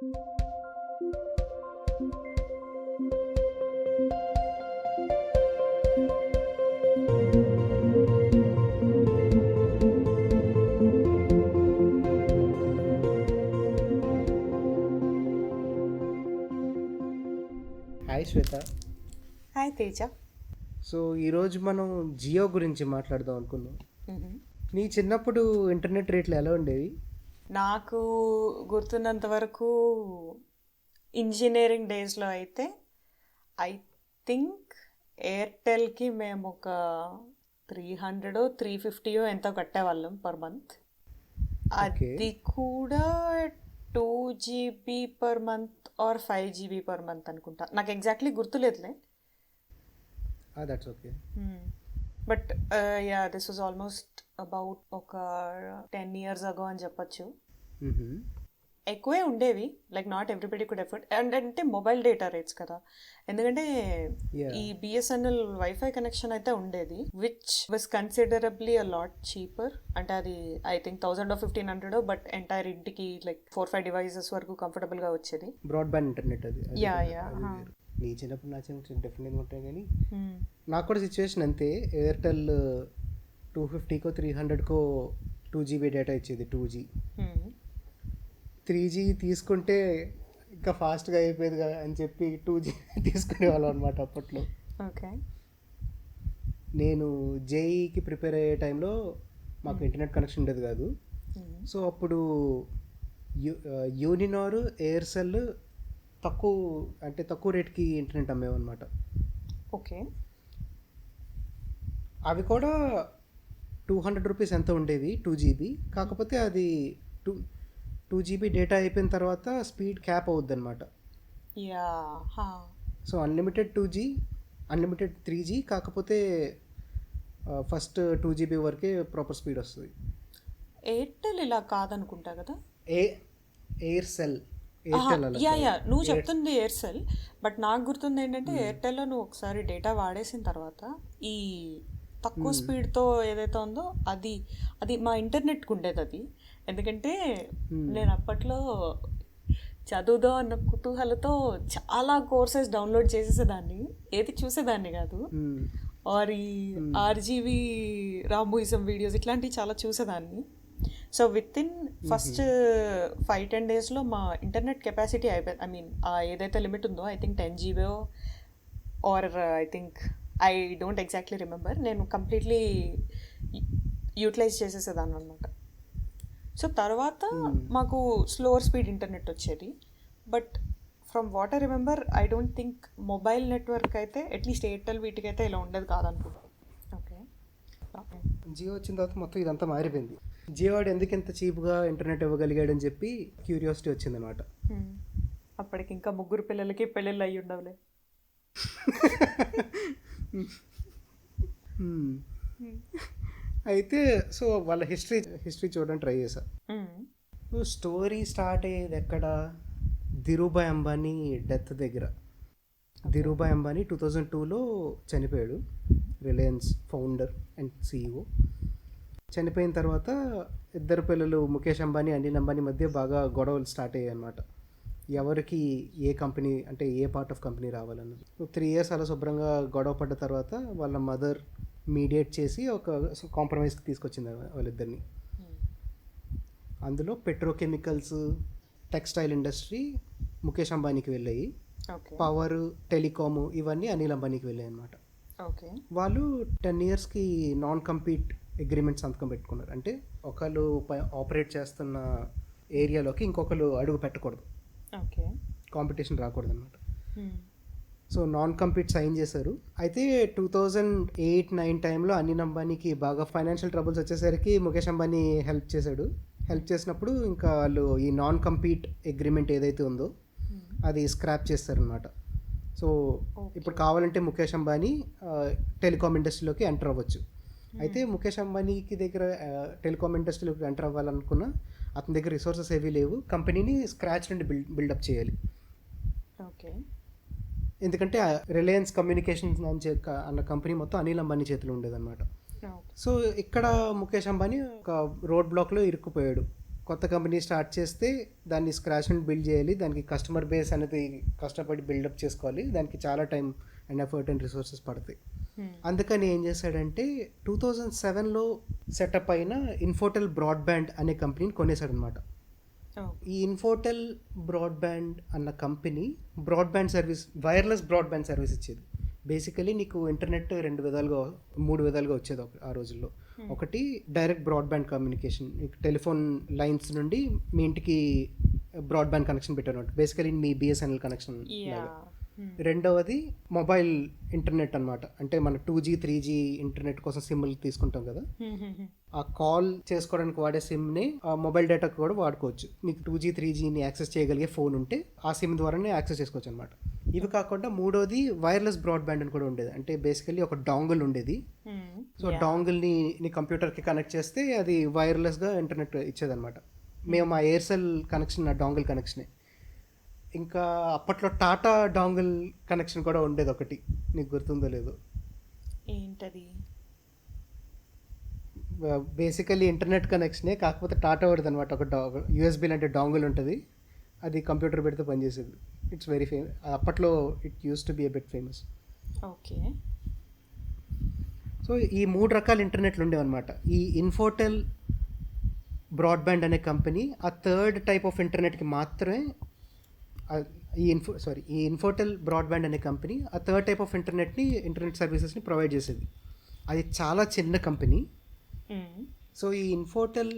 Hi శ్వేత. Hi Teja. So ఈరోజు మనం జియో గురించి మాట్లాడదాం అనుకున్నాం. నీ చిన్నప్పుడు ఇంటర్నెట్ రేట్లు ఎలా ఉండేవి? నాకు గుర్తున్నంత వరకు ఇంజనీరింగ్ డేస్లో అయితే ఐ థింక్ ఎయిర్టెల్కి మేము ఒక 300-350 ఎంతో కట్టేవాళ్ళం పర్ మంత్. అది కూడా 2 GB per month or 5 GB per month అనుకుంటా, నాకు ఎగ్జాక్ట్లీ గుర్తులేదులే. That's okay. But yeah, this was almost about ఒక 10 years ago అని చెప్పచ్చు. ఎక్కువే ఉండేవి, like not everybody could afford. And అంటే మొబైల్ డేటా రేట్స్ కదా, ఎందుకంటే ఈ బిఎస్ఎన్ఎల్ వైఫై కనెక్షన్ అయితే ఉండేది, which was considerably a lot cheaper. అంటే అది ఐ థింక్ 1000-1500, బట్ ఎంటైర్ ఇంటికి లైక్ 4-5 devices వరకు కంఫర్టబుల్ గా వచ్చేది. బ్రాడ్బ్యాండ్ ఇంటర్నెట్ అది. Yeah yeah. నీ చిన్నప్పుడు నా చిన్నప్పుడు డెఫినెట్గా ఉంటాయి, కానీ నాకు కూడా సిచ్యువేషన్ అంతే. ఎయిర్టెల్ 250కో 300కో 2 GB డేటా ఇచ్చేది, 2G. 3G తీసుకుంటే ఇంకా ఫాస్ట్గా అయిపోయేది కదా అని చెప్పి 2G తీసుకునేవాళ్ళం అనమాట అప్పట్లో. ఓకే. నేను జేఈకి ప్రిపేర్ అయ్యే టైంలో మాకు ఇంటర్నెట్ కనెక్షన్ ఉండేది కాదు. సో అప్పుడు యూనినార్, ఎయిర్సెల్ తక్కువ రేట్కి ఇంటర్నెట్ అమ్మేవన్నమాట. ఓకే. అవి కూడా 200 రూపీస్ ఎంత ఉండేవి, 2 GB. కాకపోతే అది 2 GB డేటా అయిపోయిన తర్వాత స్పీడ్ క్యాప్ అవుద్ది అనమాట. Yeah. So unlimited 2G, unlimited 3G. కాకపోతే ఫస్ట్ 2 GB వరకే ప్రాపర్ స్పీడ్ వస్తుంది. ఎయిర్టెల్ ఇలా కాదనుకుంటా కదా. ఎయిర్సెల్ యా యా, నువ్వు చెప్తుంది ఎయిర్సెల్. బట్ నాకు గుర్తుంది ఏంటంటే ఎయిర్టెల్లో నువ్వు ఒకసారి డేటా వాడేసిన తర్వాత ఈ తక్కువ స్పీడ్తో ఏదైతే ఉందో అది మా ఇంటర్నెట్కి ఉండేది అది. ఎందుకంటే నేను అప్పట్లో చదువుదో అన్న కుతూహలతో చాలా కోర్సెస్ డౌన్లోడ్ చేసేసేదాన్ని, ఏది చూసేదాన్ని కాదు. ఆర్ ఈ ఆర్జీవి రామూయిజం వీడియోస్ ఇట్లాంటివి చాలా చూసేదాన్ని. సో విత్ ఇన్ ఫస్ట్ 5-10 daysలో మా ఇంటర్నెట్ కెపాసిటీ అయిపోయింది. ఐ మీన్ ఏదైతే లిమిట్ ఉందో, I think 10 GB or I think I don't exactly remember, నేను కంప్లీట్లీ యూటిలైజ్ చేసేసేదాన్ని అనమాట. సో తర్వాత మాకు స్లోవర్ స్పీడ్ ఇంటర్నెట్ వచ్చేది. But from what I remember, I don't think mobile network అయితే అట్లీస్ట్ ఎయిర్టెల్ వీటికైతే ఇలా ఉండేది కాదనుకుంటా. ఓకే. జియో వచ్చిన తర్వాత మొత్తం ఇదంతా మారిపోయింది. జియో వాడు ఎందుకు ఇంత చీప్గా ఇంటర్నెట్ ఇవ్వగలిగాడని చెప్పి క్యూరియాసిటీ వచ్చిందనమాట. అప్పటికి ఇంకా 3 పిల్లలకి పెళ్ళిళ్ళు అయ్యి ఉండవులే. అయితే సో వాళ్ళ హిస్టరీ చూడడానికి ట్రై చేశా. స్టోరీ స్టార్ట్ అయ్యేది ఎక్కడ, ధీరుభాయ్ అంబానీ డెత్ దగ్గర. ధీరుభాయ్ అంబానీ 2002లో చనిపోయాడు, రిలయన్స్ ఫౌండర్ అండ్ CEO. చనిపోయిన తర్వాత ఇద్దరు పిల్లలు ముఖేష్ అంబానీ, అనిల్ అంబానీ మధ్య బాగా గొడవలు స్టార్ట్ అయ్యాయి అన్నమాట. ఎవరికి ఏ కంపెనీ అంటే ఏ పార్ట్ ఆఫ్ కంపెనీ రావాలన్నది. 3 years అలా శుభ్రంగా గొడవ పడ్డ తర్వాత వాళ్ళ మదర్ మీడియేట్ చేసి ఒక కాంప్రమైజ్కి తీసుకొచ్చింది వాళ్ళిద్దరిని. అందులో పెట్రోకెమికల్స్, టెక్స్టైల్ ఇండస్ట్రీ ముఖేష్ అంబానీకి వెళ్ళాయి. పవర్, టెలికాము ఇవన్నీ అనిల్ అంబానీకి వెళ్ళాయి అన్నమాట. వాళ్ళు 10 yearsకి నాన్ కంపీట్ అగ్రిమెంట్ సంతకం పెట్టుకున్నారు. అంటే ఒకళ్ళు ఆపరేట్ చేస్తున్న ఏరియాలోకి ఇంకొకరు అడుగు పెట్టకూడదు, కాంపిటీషన్ రాకూడదు అనమాట. సో నాన్ కంపీట్ సైన్ చేశారు. అయితే 2008-9 టైంలో అనిల్ అంబానీకి బాగా ఫైనాన్షియల్ ట్రబుల్స్ వచ్చేసరికి ముఖేష్ అంబానీ హెల్ప్ చేశాడు. హెల్ప్ చేసినప్పుడు ఇంకా వాళ్ళు ఈ నాన్ కంపీట్ అగ్రిమెంట్ ఏదైతే ఉందో అది స్క్రాప్ చేస్తారనమాట. సో ఇప్పుడు కావాలంటే ముఖేష్ అంబానీ టెలికామ్ ఇండస్ట్రీలోకి ఎంటర్ అవ్వచ్చు. అయితే ముఖేష్ అంబానీకి దగ్గర టెలికామ్ ఇండస్ట్రీలోకి ఎంటర్ అవ్వాలనుకున్న అతని దగ్గర రిసోర్సెస్ ఏవీ లేవు. కంపెనీని స్క్రాచ్ నుండి బిల్డప్ చేయాలి. ఓకే. ఎందుకంటే రిలయన్స్ కమ్యూనికేషన్స్ అన్న కంపెనీ మొత్తం అనిల్ అంబానీ చేతిలో ఉండేదన్నమాట. సో ఇక్కడ ముఖేష్ అంబానీ ఒక రోడ్ బ్లాక్లో ఇరుక్కుపోయాడు. కొత్త కంపెనీ స్టార్ట్ చేస్తే దాన్ని స్క్రాచ్ నుండి బిల్డ్ చేయాలి, దానికి కస్టమర్ బేస్ అనేది కష్టపడి బిల్డప్ చేసుకోవాలి, దానికి చాలా time and effort and resources పడతాయి. అందుకని ఏం చేశాడంటే 2007లో సెటప్ అయిన ఇన్ఫోటెల్ బ్రాడ్బ్యాండ్ అనే కంపెనీని కొనేశాడు అనమాట. ఈ ఇన్ఫోటెల్ బ్రాడ్బ్యాండ్ అన్న company broadband service, wireless broadband service ఇచ్చేది. బేసికలీ నీకు ఇంటర్నెట్ 3 విధాలుగా వచ్చేది ఆ రోజుల్లో. ఒకటి direct broadband communication, telephone lines నుండి మీ ఇంటికి బ్రాడ్బ్యాండ్ కనెక్షన్ పెట్టారు, బేసికలీ మీ బిఎస్ఎన్ఎల్ కనెక్షన్. రెండవది మొబైల్ ఇంటర్నెట్ అనమాట, అంటే మన 2G 3G ఇంటర్నెట్ కోసం సిమ్లు తీసుకుంటాం కదా, ఆ కాల్ చేసుకోవడానికి వాడే సిమ్ని మొబైల్ డేటాకు కూడా వాడుకోవచ్చు. మీకు 2G 3Gని యాక్సెస్ చేయగలిగే ఫోన్ ఉంటే ఆ సిమ్ ద్వారానే యాక్సెస్ చేసుకోవచ్చు అనమాట. ఇవి కాకుండా మూడోది వైర్లెస్ బ్రాడ్బ్యాండ్ అని కూడా ఉండేది, అంటే బేసికలీ ఒక డాంగిల్ ఉండేది. సో డాంగిల్ని నీ కంప్యూటర్కి కనెక్ట్ చేస్తే అది వైర్లెస్గా ఇంటర్నెట్ ఇచ్చేదన్నమాట. మేము ఆ ఎయిర్సెల్ కనెక్షన్ ఆ డాంగిల్ కనెక్షనే. ఇంకా అప్పట్లో టాటా డాంగిల్ కనెక్షన్ కూడా ఉండేది ఒకటి, నీకు గుర్తుందో లేదో. ఏంటది? బేసికలీ ఇంటర్నెట్ కనెక్షనే, కాకపోతే టాటా వాడిది అనమాట. ఒక యూఎస్బీ లాంటి డాంగిల్ ఉంటుంది, అది కంప్యూటర్ పెడితే పనిచేసేది. ఇట్స్ వెరీ ఫేమస్ అప్పట్లో, it used to be a bit famous. Okay. So ఈ 3 రకాల ఇంటర్నెట్లు ఉండేవన్నమాట. ఈ ఇన్ఫోటెల్ బ్రాడ్బ్యాండ్ అనే కంపెనీ ఆ థర్డ్ టైప్ ఆఫ్ ఇంటర్నెట్కి మాత్రమే, ఈ ఇన్ఫోటెల్ బ్రాడ్బ్యాండ్ అనే కంపెనీ ఆ థర్డ్ టైప్ ఆఫ్ ఇంటర్నెట్ సర్వీసెస్ని ప్రొవైడ్ చేసేది. అది చాలా చిన్న కంపెనీ. సో ఈ ఇన్ఫోటెల్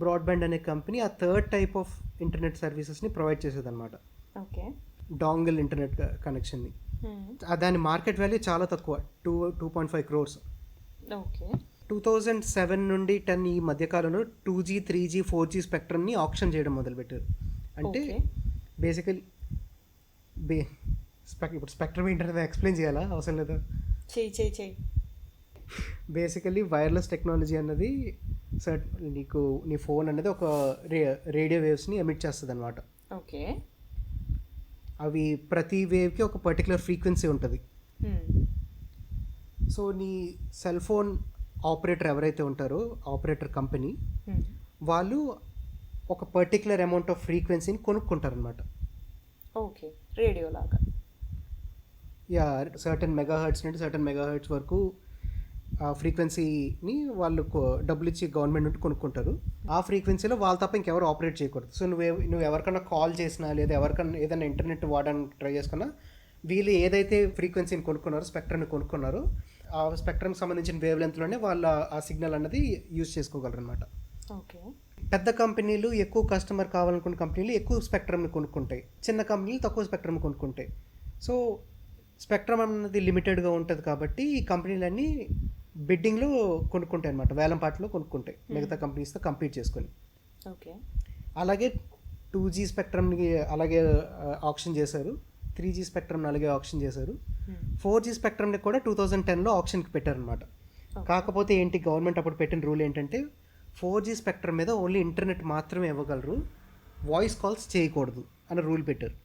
బ్రాడ్బ్యాండ్ అనే కంపెనీ ఆ థర్డ్ టైప్ ఆఫ్ ఇంటర్నెట్ సర్వీసెస్ని ప్రొవైడ్ చేసేది అనమాట, డాంగిల్ ఇంటర్నెట్ కనెక్షన్ని. దాని మార్కెట్ వాల్యూ చాలా తక్కువ, 2.5 crores. 2007 నుండి 10 ఈ మధ్యకాలంలో 2G 3G 4G స్పెక్ట్రమ్ని ఆప్షన్ చేయడం మొదలుపెట్టారు. అంటే బేసికలీ ఇప్పుడు స్పెక్ట్రమ్ ఏంటనేది ఎక్స్ప్లెయిన్ చేయాలా, అవసరం లేదా? చెయ్యి. బేసికలీ వైర్లెస్ టెక్నాలజీ అన్నది నీకు నీ ఫోన్ అనేది ఒక రేడియో వేవ్స్ని ఎమిట్ చేస్తుంది అనమాట. ఓకే. అవి ప్రతి వేవ్కి ఒక పర్టికులర్ ఫ్రీక్వెన్సీ ఉంటుంది. సో నీ సెల్ ఫోన్ ఆపరేటర్ ఎవరైతే ఉంటారో, ఆపరేటర్ కంపెనీ, వాళ్ళు ఒక పర్టికులర్ అమౌంట్ ఆఫ్ ఫ్రీక్వెన్సీని కొనుక్కుంటారనమాట. ఓకే, రేడియో లాగా. యా, సర్టన్ మెగాహర్ట్స్ నుండి సర్టన్ మెగాహర్ట్స్ వరకు ఆ ఫ్రీక్వెన్సీని వాళ్ళు డబ్బులు ఇచ్చి గవర్నమెంట్ నుండి కొనుక్కుంటారు. ఆ ఫ్రీక్వెన్సీలో వాళ్ళు తప్ప ఇంకెవరు ఆపరేట్ చేయకూడదు. సో నువ్వు ఎవరికన్నా కాల్ చేసినా లేదా ఎవరికన్నా ఏదైనా ఇంటర్నెట్ వాడడానికి ట్రై చేసుకున్నా, వీళ్ళు ఏదైతే ఫ్రీక్వెన్సీని కొనుక్కున్నారో, స్పెక్ట్రమ్ని కొనుక్కున్నారో, ఆ స్పెక్ట్రమ్కి సంబంధించిన వేవ్ లెంత్లోనే వాళ్ళు ఆ సిగ్నల్ అన్నది యూజ్ చేసుకోగలరు అనమాట. ఓకే. పెద్ద కంపెనీలు ఎక్కువ కస్టమర్ కావాలనుకున్న కంపెనీలు ఎక్కువ స్పెక్ట్రమ్ని కొనుక్కుంటాయి, చిన్న కంపెనీలు తక్కువ స్పెక్ట్రమ్ని కొనుక్కుంటాయి. సో స్పెక్ట్రమ్ అన్నది లిమిటెడ్గా ఉంటుంది కాబట్టి ఈ కంపెనీలన్నీ బిడ్డింగ్లో కొనుక్కుంటాయి అనమాట, వేలంపాటలో కొనుక్కుంటాయి మిగతా కంపెనీస్తో కంపీట్ చేసుకొని. ఓకే. అలాగే 2G స్పెక్ట్రమ్ని అలాగే ఆప్షన్ చేశారు, 3G స్పెక్ట్రమ్ని అలాగే ఆప్షన్ చేశారు, 4G స్పెక్ట్రమ్ని కూడా 2010లో ఆప్షన్కి పెట్టారనమాట. కాకపోతే ఏంటి, గవర్నమెంట్ అప్పుడు పెట్టిన రూల్ ఏంటంటే 4G స్పెక్ట్రమ్ మీద ఓన్లీ ఇంటర్నెట్ మాత్రమే ఇవ్వగలరు, వాయిస్ కాల్స్ చేయకూడదు అని రూల్ పెట్టారు.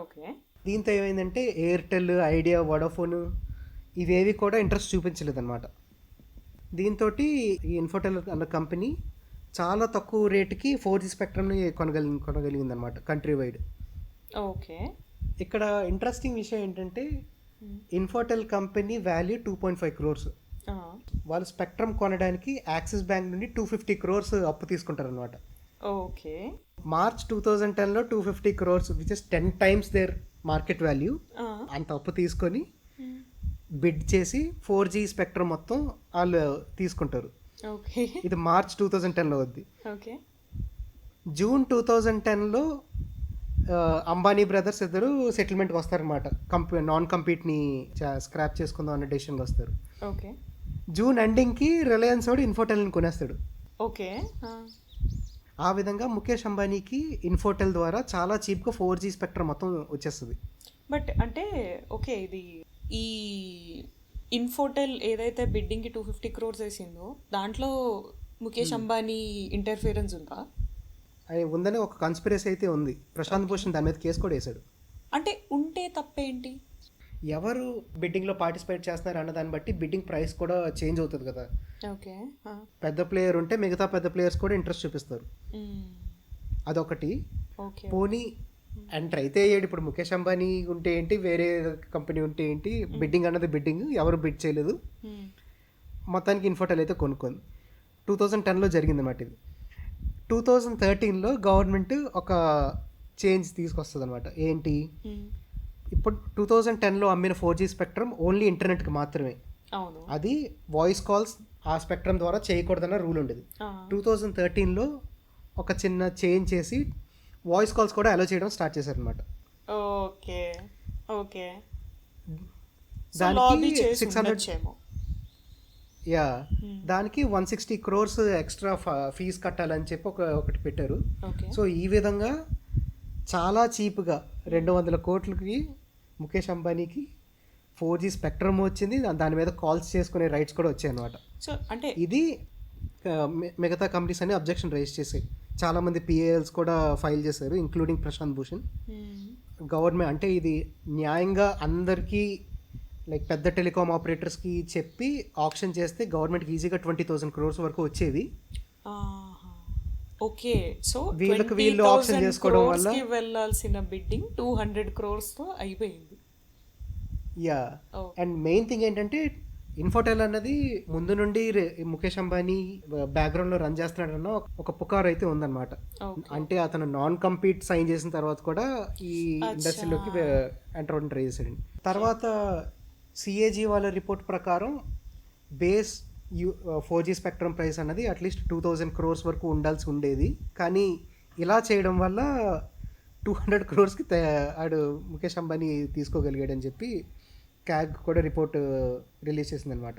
ఓకే. దీంతో ఏమైందంటే ఎయిర్టెల్, ఐడియా, వడాఫోన్ ఇవేవి కూడా ఇంట్రెస్ట్ చూపించలేదన్నమాట. దీంతో ఈ ఇన్ఫోటెల్ అన్న కంపెనీ చాలా తక్కువ రేటుకి 4G స్పెక్ట్రమ్ని కొనగలిగిందనమాట కంట్రీ వైడ్. ఓకే. ఇక్కడ ఇంట్రెస్టింగ్ విషయం ఏంటంటే ఇన్ఫోటెల్ కంపెనీ వాల్యూ 2.5 crores. వాళ్ళు స్పెక్ట్రమ్ కొనడానికి యాక్సిస్ బ్యాంక్ నుండి 250 crores అప్పు తీసుకుంటారనమాట. ఓకే. మార్చ్ 2010లో 250 crores, which is 10 times their market value. అంత అప్పు తీసుకొని బిడ్ చేసి 4G స్పెక్ట్రమ్ మొత్తం వాళ్ళు తీసుకుంటారు. ఇది మార్చ్ 2010లో వద్ది. జూన్ 2010లో అంబానీ బ్రదర్స్ ఇద్దరు సెటిల్మెంట్కి వస్తారనమాట, నాన్ కంపీట్ని స్క్రాప్ చేసుకుందాం అనే డెసిషన్కి వస్తారు. ఓకే. జూన్ ఎండింగ్కి రిలయన్స్ వాడు ఇన్ఫోటెల్ని కొనేస్తాడు. ఓకే. ఆ విధంగా ముఖేష్ అంబానీకి ఇన్ఫోటెల్ ద్వారా చాలా చీప్గా 4G స్పెక్ట్రమ్ మొత్తం వచ్చేస్తుంది. బట్ అంటే ఓకే, ఇది ఈ ఇన్ఫోటెల్ ఏదైతే బిడ్డింగ్కి 250 crores వేసిందో దాంట్లో ముఖేష్ అంబానీ ఇంటర్ఫియరెన్స్ ఉందా? అది ఉందని ఒక కన్స్పిరసీ అయితే ఉంది. ప్రశాంత్ భూషణ్ దాని మీద కేసు కూడా వేశాడు. అంటే ఉంటే తప్పేంటి? ఎవరు బిడ్డింగ్లో పార్టిసిపేట్ చేస్తున్నారు అన్న దాన్ని బట్టి బిడ్డింగ్ ప్రైస్ కూడా చేంజ్ అవుతుంది కదా. ఓకే. పెద్ద ప్లేయర్ ఉంటే మిగతా పెద్ద ప్లేయర్స్ కూడా ఇంట్రెస్ట్ చూపిస్తారు. అదొకటి. ఓకే. పోనీ ఎంటర్ అయితే అయ్యాడు. ఇప్పుడు ముఖేష్ అంబానీ ఉంటే ఏంటి, వేరే కంపెనీ ఉంటే ఏంటి, బిడ్డింగ్ అన్నది బిడ్డింగ్, ఎవరు బిడ్ చేయలేదు. మొత్తానికి ఇన్ఫోటెల్ అయితే కొనుక్కుంది. 2010లో జరిగింది అన్నమాట ఇది. 2013లో గవర్నమెంట్ ఒక చేంజ్ తీసుకొస్తుంది అనమాట. ఏంటి, ఇప్పుడు 2010లో అమ్మిన 4G స్పెక్ట్రమ్ ఓన్లీ ఇంటర్నెట్కి మాత్రమే. అవును. అది వాయిస్ కాల్స్ ఆ స్పెక్ట్రమ్ ద్వారా చేయకూడదన్న రూల్ ఉండేది. 2013లో ఒక చిన్న చేంజ్ చేసి వాయిస్ కాల్స్ కూడా అలో చేయడం స్టార్ట్ చేశారనమాట. Okay okay. దానికి 600 యా దానికి 160 crores ఎక్స్ట్రా ఫీజు కట్టాలని చెప్పి ఒకటి పెట్టారు. సో ఈ విధంగా చాలా చీప్గా 200 కోట్లకి ముఖేష్ అంబానీకి 4G స్పెక్ట్రమ్ వచ్చింది. దాని మీద కాల్స్ చేసుకునే రైట్స్ కూడా వచ్చాయి అనమాట. సో అంటే ఇది మిగతా కంపెనీస్ అన్ని అబ్జెక్షన్ రైజ్ చేసాయి. చాలామంది PALs కూడా ఫైల్ చేశారు, ఇంక్లూడింగ్ ప్రశాంత్ భూషణ్. గవర్నమెంట్ అంటే ఇది న్యాయంగా అందరికీ లైక్ పెద్ద టెలికాం ఆపరేటర్స్కి చెప్పి ఆప్షన్ చేస్తే గవర్నమెంట్కి ఈజీగా 20,000 crores వరకు వచ్చేవి. ఓకే. సో వీళ్ళు ఆప్షన్ చేసుకోవడం వల్ల వెళ్ళాల్సిన బిడ్డింగ్ 200 crores తో అయిపోయింది. యా అండ్ మెయిన్ థింగ్ ఏంటంటే ఇన్ఫోటెల్ అన్నది ముందు నుండి ముఖేష్ అంబానీ బ్యాక్గ్రౌండ్లో రన్ చేస్తున్నాడన్న ఒక పుకార్ అయితే ఉందన్నమాట. అంటే అతను నాన్ కంపీట్ సైన్ చేసిన తర్వాత కూడా ఈ ఇండస్ట్రీలోకి ఎంటర్ ట్రై చేశాడు. తర్వాత CAG వాళ్ళ రిపోర్ట్ ప్రకారం బేస్ 4G స్పెక్ట్రమ్ ప్రైస్ అన్నది అట్లీస్ట్ 2,000 crores వరకు ఉండాల్సి ఉండేది. కానీ ఇలా చేయడం వల్ల 200 crores ఆడు ముఖేష్ అంబానీ తీసుకోగలిగాడని చెప్పి CAG కూడా రిపోర్ట్ రిలీజ్ చేసిందనమాట.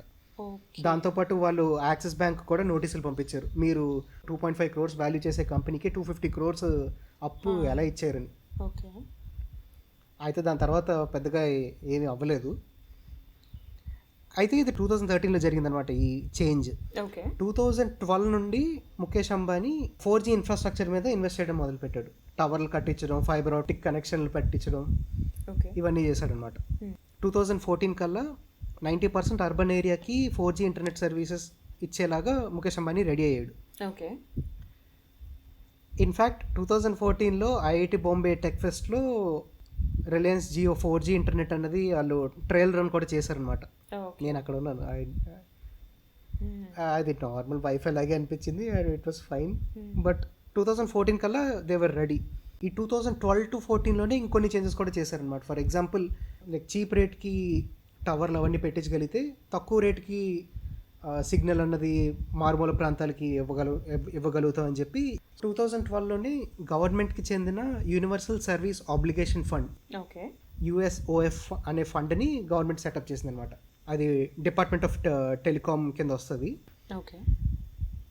దాంతోపాటు వాళ్ళు యాక్సిస్ బ్యాంక్ కూడా నోటీసులు పంపించారు, మీరు 2.5 crores వాల్యూ చేసే కంపెనీకి 250 crores అప్పు ఎలా ఇచ్చారని. అయితే దాని తర్వాత పెద్దగా ఏమీ అవ్వలేదు. అయితే ఇది 2013లో జరిగిందనమాట ఈ చేంజ్. 2012 నుండి ముఖేష్ అంబానీ 4G ఇన్ఫ్రాస్ట్రక్చర్ మీద ఇన్వెస్ట్ చేయడం మొదలుపెట్టాడు. టవర్లు కట్టించడం, ఫైబర్ ఆప్టిక్ కనెక్షన్లు పెట్టించడం, ఇవన్నీ చేశాడనమాట. 2014 కల్లా 90% అర్బన్ ఏరియాకి 4G ఇంటర్నెట్ సర్వీసెస్ ఇచ్చేలాగా ముఖేష్ అంబానీ రెడీ అయ్యాడు. ఇన్ఫ్యాక్ట్ 2014లో IIT బాంబే టెక్ ఫెస్ట్లో రిలయన్స్ జియో 4G ఇంటర్నెట్ అన్నది వాళ్ళు ట్రయల్ రన్ కూడా చేశారనమాట. నేను అక్కడ ఉన్నాను. అది నార్మల్ వైఫై లాగే అనిపించింది, ఇట్ వాస్ ఫైన్. బట్ 2014 కల్లా దే వర్ రెడీ. ఈ 2012 to 14లోనే ఇంకొన్ని చేంజెస్ కూడా చేశారనమాట. ఫర్ ఎగ్జాంపుల్ లైక్ చీప్ రేట్కి టవర్లు అవన్నీ పెట్టించగలిగితే తక్కువ రేట్కి సిగ్నల్ అన్నది మారుమూల ప్రాంతాలకి ఇవ్వగలుగుతాం అని చెప్పి 2012లోనే గవర్నమెంట్కి చెందిన universal service obligation fund, USOF అనే ఫండ్ని గవర్నమెంట్ సెటప్ చేసింది అనమాట. అది డిపార్ట్మెంట్ ఆఫ్ టెలికాం కింద వస్తుంది.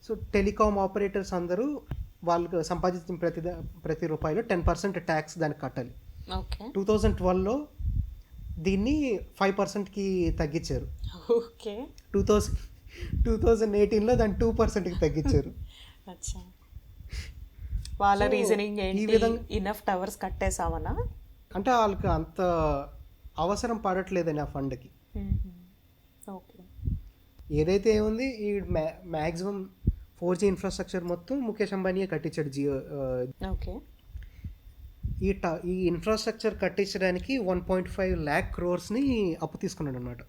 సో టెలికాం ఆపరేటర్స్ అందరూ వాళ్ళకు సంపాదించిన ప్రతి రూపాయలు 10% ట్యాక్స్ దానికి కట్టాలి. 2012లో దీన్ని 5%కి తగ్గించారు. 2018లో దాన్ని 2%కి తగ్గించారు. వాళ్ళ రీజనింగ్ ఏంటి, ఇనఫ్ టవర్స్ కట్టేసామనా? అంటే వాళ్ళకి అంత అవసరం పడట్లేదని ఆ ఫండ్కి. ఏదైతే ఉంది ఈ మ్యాక్సిమం 4G ఇన్ఫ్రాస్ట్రక్చర్ మొత్తం ముఖేష్ అంబానీయే కట్టించాడు జియో. ఈ ఇన్ఫ్రాస్ట్రక్చర్ కట్టించడానికి 1.5 lakh crores అప్పు తీసుకున్నాడు అనమాట.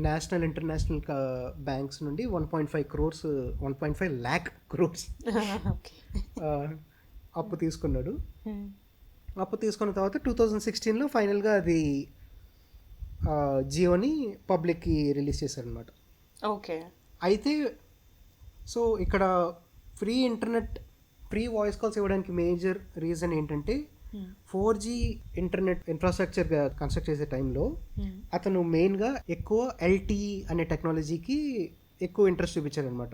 నేషనల్ ఇంటర్నేషనల్ బ్యాంక్స్ నుండి 1.5 lakh crores అప్పు తీసుకున్నాడు. అప్పు తీసుకున్న తర్వాత 2016లో ఫైనల్గా అది జియోని పబ్లిక్కి రిలీజ్ చేశారనమాట. అయితే సో ఇక్కడ free internet, free voice calls ఇవ్వడానికి మేజర్ రీజన్ ఏంటంటే 4G ఇంటర్నెట్ ఇన్ఫ్రాస్ట్రక్చర్ కన్స్ట్రక్ట్ చేసే టైంలో అతను మెయిన్గా ఎక్కువ LTE అనే టెక్నాలజీకి ఎక్కువ ఇంట్రెస్ట్ చూపించాడు అనమాట.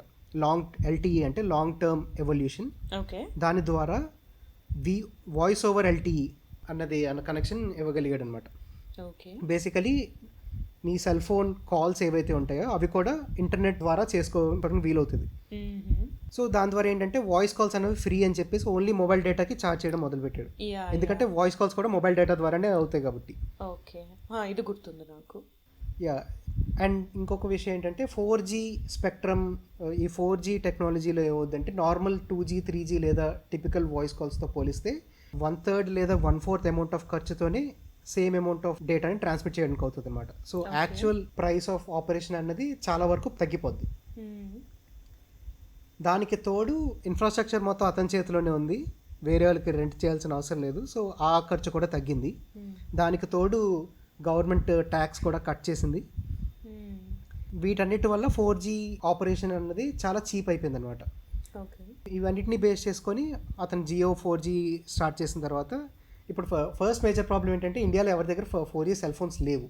LTE అంటే లాంగ్ టర్మ్ ఎవల్యూషన్. దాని ద్వారా వాయిస్ ఓవర్ LTE అన్న కనెక్షన్ ఇవ్వగలిగాడు అనమాట. బేసికలీ నీ సెల్ ఫోన్ కాల్స్ ఏవైతే ఉంటాయో అవి కూడా ఇంటర్నెట్ ద్వారా చేసుకోవడానికి వీలవుతుంది. సో దాని ద్వారా ఏంటంటే వాయిస్ కాల్స్ అనేవి ఫ్రీ అని చెప్పేసి ఓన్లీ మొబైల్ డేటాకి ఛార్జ్ చేయడం మొదలుపెట్టాడు. ఎందుకంటే వాయిస్ కాల్స్ కూడా మొబైల్ డేటా ద్వారానే అవుతాయి కాబట్టి. ఇది గుర్తుంది నాకు. యా. అండ్ ఇంకొక విషయం ఏంటంటే 4G స్పెక్ట్రమ్, ఈ 4G టెక్నాలజీలో ఏమవుద్దంటే నార్మల్ 2G 3G లేదా టిపికల్ వాయిస్ కాల్స్తో పోలిస్తే 1/3 లేదా 1/4 అమౌంట్ ఆఫ్ ఖర్చుతోనే సేమ్ అమౌంట్ ఆఫ్ డేటాని ట్రాన్స్మిట్ చేయడానికి అవుతుంది అనమాట. So actual price of operation అన్నది చాలా వరకు తగ్గిపోద్ది. దానికి తోడు ఇన్ఫ్రాస్ట్రక్చర్ మొత్తం అతని చేతిలోనే ఉంది, వేరే వాళ్ళకి రెంట్ చేయాల్సిన అవసరం లేదు. సో ఆ ఖర్చు కూడా తగ్గింది. దానికి తోడు గవర్నమెంట్ ట్యాక్స్ కూడా కట్ చేసింది. వీటన్నిటి వల్ల 4G ఆపరేషన్ అన్నది చాలా చీప్ అయిపోయింది అనమాట. ఇవన్నిటిని బేస్ చేసుకొని అతను జియో 4G స్టార్ట్ చేసిన తర్వాత ఇప్పుడు ఫస్ట్ మేజర్ ప్రాబ్లం ఏంటంటే ఇండియాలో ఎవరి దగ్గర 4G సెల్ ఫోన్స్ లేవు.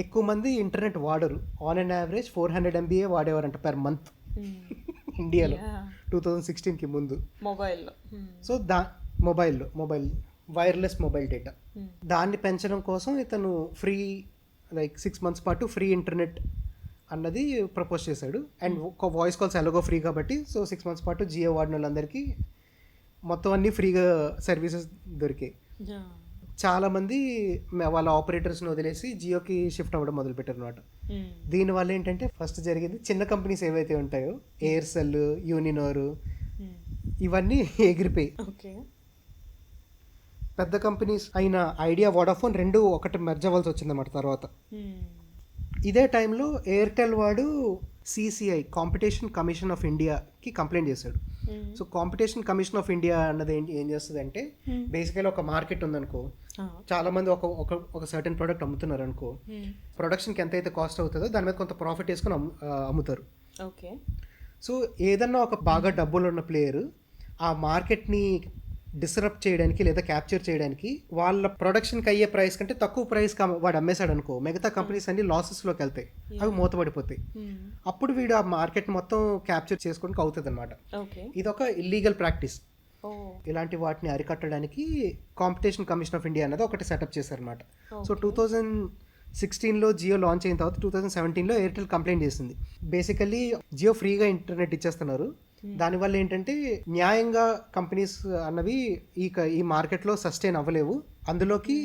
ఎక్కువ మంది ఇంటర్నెట్ వాడరు. ఆన్ అండ్ యావరేజ్ 400 MB వాడేవారంట పెర్ మంత్ ఇండియాలో 2016కి ముందు మొబైల్లో. So mobile wireless mobile data దాన్ని పెంచడం కోసం ఇతను ఫ్రీ లైక్ 6 months పాటు ఫ్రీ ఇంటర్నెట్ అన్నది ప్రపోజ్ చేశాడు. అండ్ ఒక వాయిస్ కాల్స్ ఎలాగో ఫ్రీ కాబట్టి సో 6 months పాటు జియో వాడిన వాళ్ళందరికీ మొత్తం అన్నీ ఫ్రీగా సర్వీసెస్ దొరికాయి. చాలామంది వాళ్ళ ఆపరేటర్స్ని వదిలేసి జియోకి షిఫ్ట్ అవ్వడం మొదలుపెట్టారు అనమాట. దీనివల్ల ఏంటంటే ఫస్ట్ జరిగింది చిన్న కంపెనీస్ ఏవైతే ఉంటాయో ఎయిర్సెల్, యూనినోర్ ఇవన్నీ ఎగిరిపోయి పెద్ద కంపెనీస్ అయిన ఐడియా, వోడాఫోన్ రెండు ఒకటి మెర్జ్ అవ్వాల్సి వచ్చిందన్నమాట తర్వాత. ఇదే టైంలో ఎయిర్టెల్ వాడు CCI కాంపిటీషన్ కమిషన్ ఆఫ్ ఇండియాకి కంప్లైంట్ చేశాడు. So competition commission of India అన్నది ఏం చేస్తుంది అంటే బేసికల్గా ఒక మార్కెట్ ఉందనుకో, చాలా మంది ఒక సర్టెన్ ప్రోడక్ట్ అమ్ముతున్నారు అనుకో, ప్రొడక్షన్కి ఎంత అయితే కాస్ట్ అవుతుందో దాని మీద కొంత ప్రాఫిట్ వేసుకొని అమ్ముతారు. సో ఏదన్నా ఒక బాగా డబ్బులు ఉన్న ప్లేయర్ ఆ మార్కెట్ని డిస్రప్ట్ చేయడానికి లేదా క్యాప్చర్ చేయడానికి వాళ్ళ ప్రొడక్షన్కి అయ్యే ప్రైస్ కంటే తక్కువ ప్రైస్ వాడు అమ్మేశాడు అనుకో, మిగతా కంపెనీస్ అన్ని లాసెస్లోకి వెళ్తాయి, అవి మూతపడిపోతాయి. అప్పుడు వీడు ఆ మార్కెట్ మొత్తం క్యాప్చర్ చేసుకోవడానికి అవుతుంది అనమాట. ఇది ఒక ఇల్లీగల్ ప్రాక్టీస్. ఇలాంటి వాటిని అరికట్టడానికి కాంపిటీషన్ కమిషన్ ఆఫ్ ఇండియా అనేది ఒకటి సెటప్ చేశారనమాట. సో 2016లో జియో లాంచ్ అయిన తర్వాత 2017లో ఎయిర్టెల్ కంప్లైంట్ చేసింది. బేసికల్లీ జియో ఫ్రీగా ఇంటర్నెట్ ఇచ్చేస్తున్నారు, దానివల్ల ఏంటంటే న్యాయంగా కంపెనీస్ అన్నవి ఈ మార్కెట్లో సస్టైన్ అవ్వలేవు, అందులోకి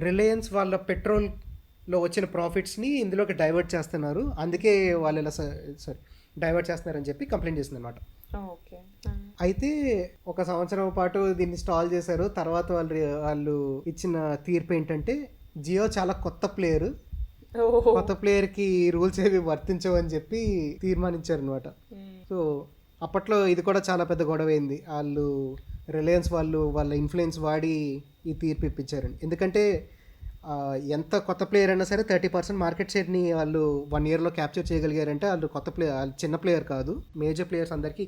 రిలయన్స్ వాళ్ళ పెట్రోల్లో వచ్చిన ప్రాఫిట్స్ని ఇందులోకి డైవర్ట్ చేస్తున్నారు, అందుకే వాళ్ళు ఇలా డైవర్ట్ చేస్తున్నారని చెప్పి కంప్లైంట్ చేసింది అనమాట. అయితే 1 సంవత్సరం పాటు దీన్ని స్టాల్ చేశారు. తర్వాత వాళ్ళు ఇచ్చిన తీర్పు ఏంటంటే జియో చాలా కొత్త ప్లేయర్కి రూల్స్ ఏవి వర్తించవు అని చెప్పి తీర్మానించారు అనమాట. సో అప్పట్లో ఇది కూడా చాలా పెద్ద గొడవ అయింది. వాళ్ళు రిలయన్స్ వాళ్ళ ఇన్ఫ్లుయెన్స్ వాడి ఈ తీర్పు ఇప్పించారండి. ఎందుకంటే ఎంత కొత్త ప్లేయర్ అయినా సరే 30% మార్కెట్ షేర్ని వాళ్ళు 1 yearలో క్యాప్చర్ చేయగలిగారంటే వాళ్ళు వాళ్ళు చిన్న ప్లేయర్ కాదు. మేజర్ ప్లేయర్స్ అందరికీ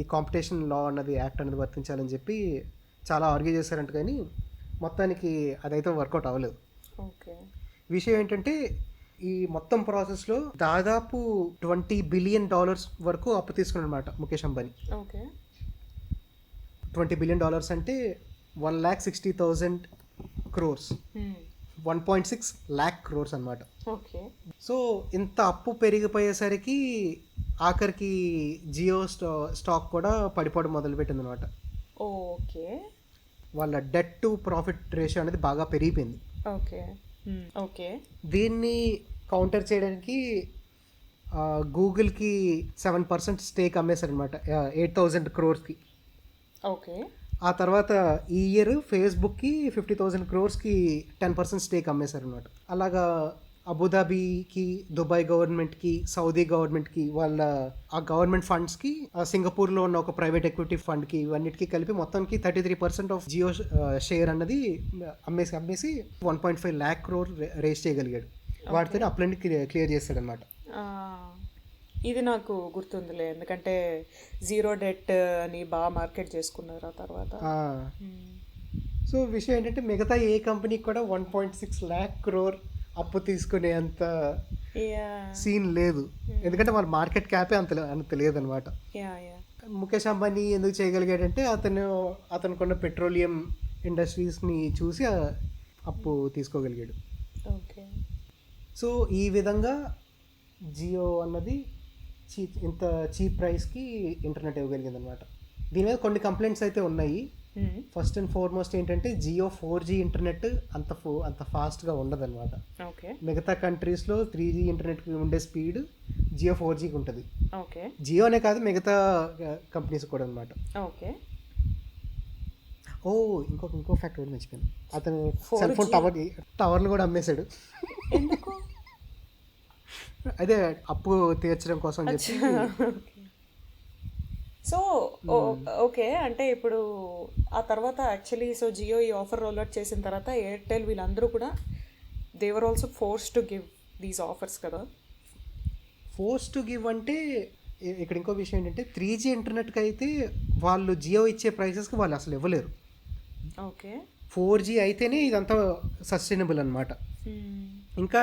ఈ కాంపిటీషన్ లా అన్నది యాక్ట్ అనేది వర్తించాలని చెప్పి చాలా ఆర్గ్యూ చేశారంట, కానీ మొత్తానికి అదైతే వర్కౌట్ అవ్వలేదు. విషయం ఏంటంటే ఈ మొత్తం ప్రాసెస్లో దాదాపు $20 billion వరకు అప్పు తీసుకున్నాడు అనమాట ముఖేష్ అంబానీ. $20 billion అంటే 1,60,000 crores, 1.6 lakh crores అనమాట. సో ఇంత అప్పు పెరిగిపోయేసరికి ఆఖరికి జియో స్టాక్ కూడా పడిపోవడం మొదలుపెట్టింది అనమాట. వాళ్ళ డెట్ టు ప్రాఫిట్ రేషియో అనేది బాగా పెరిగిపోయింది. దీన్ని కౌంటర్ చేయడానికి గూగుల్కి 7% స్టేక్ అమ్మేశారనమాట 8,000 crores. ఆ తర్వాత ఈ ఇయర్ ఫేస్బుక్కి 50,000 crores 10% స్టేక్ అమ్మేశారనమాట. అలాగా అబుదాబీకి, దుబాయ్ గవర్నమెంట్కి, సౌదీ గవర్నమెంట్కి, వాళ్ళ ఆ గవర్నమెంట్ ఫండ్స్కి, సింగపూర్లో ఉన్న ఒక ప్రైవేట్ ఎక్విటీ ఫండ్కి, ఇవన్నిటికీ కలిపి మొత్తానికి 33% ఆఫ్ జియో షేర్ అన్నది అమ్మేసి 1.5 lakh crore రేస్ చేయగలిగాడు. వాటితో అప్లన్నీ క్లియర్ చేస్తాడనమాట. ఇది నాకు గుర్తుందిలే, ఎందుకంటే జీరో డెట్ అని బాగా మార్కెట్ చేసుకున్నారు ఆ తర్వాత. సో విషయం ఏంటంటే మిగతా ఏ కంపెనీకి కూడా 1.6 lakh crore అప్పు తీసుకునే అంత సీన్ లేదు, ఎందుకంటే వాళ్ళ మార్కెట్ క్యాపే అంత లేదనమాట. ముఖేష్ అంబానీ ఎందుకు చేయగలిగాడంటే అతనుకున్న పెట్రోలియం ఇండస్ట్రీస్ని చూసి అప్పు తీసుకోగలిగాడు. సో ఈ విధంగా జియో అన్నది ఇంత చీప్ ప్రైస్కి ఇంటర్నెట్ ఇవ్వగలిగింది అనమాట. దీని మీద కొన్ని కంప్లైంట్స్ అయితే ఉన్నాయి. ఫస్ట్ అండ్ ఫార్మోస్ట్ ఏంటంటే జియో 4G ఇంటర్నెట్ అంత ఫాస్ట్గా ఉండదు అనమాట. ఓకే. మిగతా కంట్రీస్లో 3G ఇంటర్నెట్కి ఉండే స్పీడ్ జియో 4Gకి ఉంటుంది. ఓకే. జియోనే కాదు మిగతా కంపెనీస్ కూడా అనమాట. ఓకే. ఇంకో ఫ్యాక్ట్ కూడా మర్చిపోయాను. అతను సెల్ ఫోన్ టవర్లు కూడా అమ్మేశాడు. ఎందుకు? అదే అప్పు తీర్చడం కోసం చెప్పి. సో ఓకే, అంటే ఇప్పుడు ఆ తర్వాత యాక్చువల్లీ జియో ఈ ఆఫర్ రోల్ అవుట్ చేసిన తర్వాత ఎయిర్టెల్ వీళ్ళందరూ కూడా they were also forced to give these offers కదా. ఫోర్స్ టు గివ్ అంటే ఇక్కడ ఇంకో విషయం ఏంటంటే 3G ఇంటర్నెట్కి అయితే వాళ్ళు జియో ఇచ్చే ప్రైసెస్కి వాళ్ళు అసలు ఇవ్వలేరు. ఓకే. 4G అయితేనే ఇదంతా సస్టైనబుల్ అనమాట. ఇంకా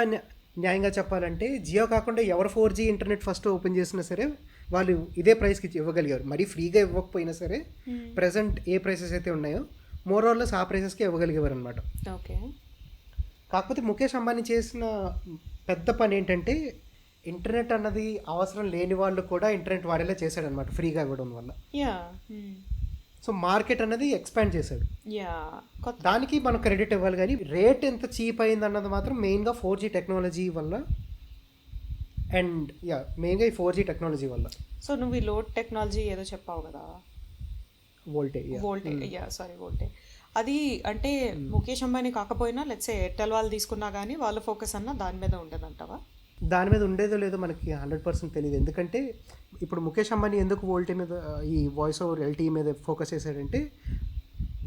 న్యాయంగా చెప్పాలంటే జియో కాకుండా ఎవరు 4G ఇంటర్నెట్ ఫస్ట్ ఓపెన్ చేసినా సరే వాళ్ళు ఇదే ప్రైస్కి ఇవ్వగలిగారు. మరీ ఫ్రీగా ఇవ్వకపోయినా సరే ప్రజెంట్ ఏ ప్రైసెస్ అయితే ఉన్నాయో మోర్ ఆర్ లెస్ ఆ ప్రైసెస్కి ఇవ్వగలిగేవారు అనమాట. ఓకే. కాకపోతే ముఖేష్ అంబానీ చేసిన పెద్ద పని ఏంటంటే ఇంటర్నెట్ అన్నది అవసరం లేని వాళ్ళు కూడా ఇంటర్నెట్ వాడేలా చేశాడనమాట ఫ్రీగా ఇవ్వడం వల్ల. సో మార్కెట్ అనేది ఎక్స్పాండ్ చేశాడు. దానికి మనం క్రెడిట్ ఇవ్వాలి. కానీ రేట్ ఎంత చీప్ అయింది అన్నది మాత్రం మెయిన్గా 4G టెక్నాలజీ వల్ల అండ్ మెయిన్గా ఈ 4G టెక్నాలజీ వల్ల. సో నువ్వు ఈ లోడ్ టెక్నాలజీ ఏదో చెప్పావు కదా, వోల్టే. అది అంటే ముఖేష్ అంబానీ కాకపోయినా లెట్స్ ఎయిర్టెల్ వాళ్ళు తీసుకున్నా కానీ వాళ్ళ ఫోకస్ అన్న దాని మీద ఉండదంటావా? దాని మీద ఉండేదో లేదో మనకి 100% తెలియదు. ఎందుకంటే ఇప్పుడు ముఖేష్ అంబానీ ఎందుకు వోల్టే మీద ఈ వాయిస్ ఓవర్ LTE మీద ఫోకస్ చేశాడంటే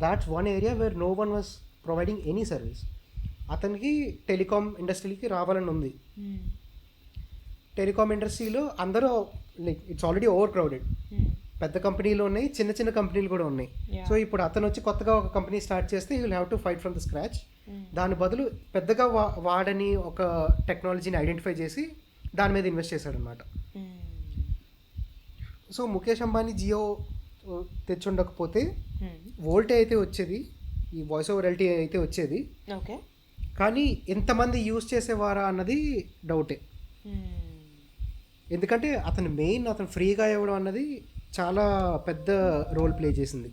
that's one area where no one was providing any service. అతనికి టెలికాం ఇండస్ట్రీకి రావాలని ఉంది. టెలికాం ఇండస్ట్రీలో అందరూ like it's already over crowded. పెద్ద కంపెనీలు ఉన్నాయి, చిన్న చిన్న కంపెనీలు కూడా ఉన్నాయి. సో ఇప్పుడు అతను వచ్చి కొత్తగా ఒక కంపెనీ స్టార్ట్ చేస్తే you will have to fight from the scratch. దాని బదులు పెద్దగా వాడని ఒక టెక్నాలజీని ఐడెంటిఫై చేసి దాని మీద ఇన్వెస్ట్ చేశాడు అనమాట. సో ముఖేష్ అంబానీ జియో తెచ్చుండకపోతే వోల్టే అయితే వచ్చేది, ఈ వాయిస్ ఓవర్ LTE అయితే వచ్చేది. ఓకే. కానీ ఎంతమంది యూజ్ చేసేవారా అన్నది డౌటే. ఎందుకంటే అతను ఫ్రీగా ఇవ్వడం అన్నది చాలా పెద్ద రోల్ ప్లే చేసింది.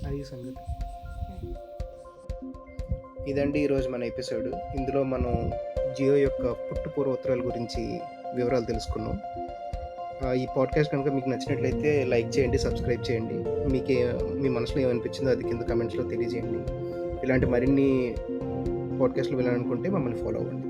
అది సంగతి. ఇదండి ఈరోజు మన ఎపిసోడ్. ఇందులో మనం జియో యొక్క పూర్వోత్తరాల గురించి వివరాలు తెలుసుకున్నాం. ఈ పాడ్కాస్ట్ కనుక మీకు నచ్చినట్లయితే లైక్ చేయండి, సబ్స్క్రైబ్ చేయండి. మీ మనసులో ఏమనిపించిందో అది కింద కమెంట్స్లో తెలియజేయండి. ఇలాంటి మరిన్ని పాడ్కాస్ట్లు వినాలనుకుంటే మమ్మల్ని ఫాలో అవ్వండి.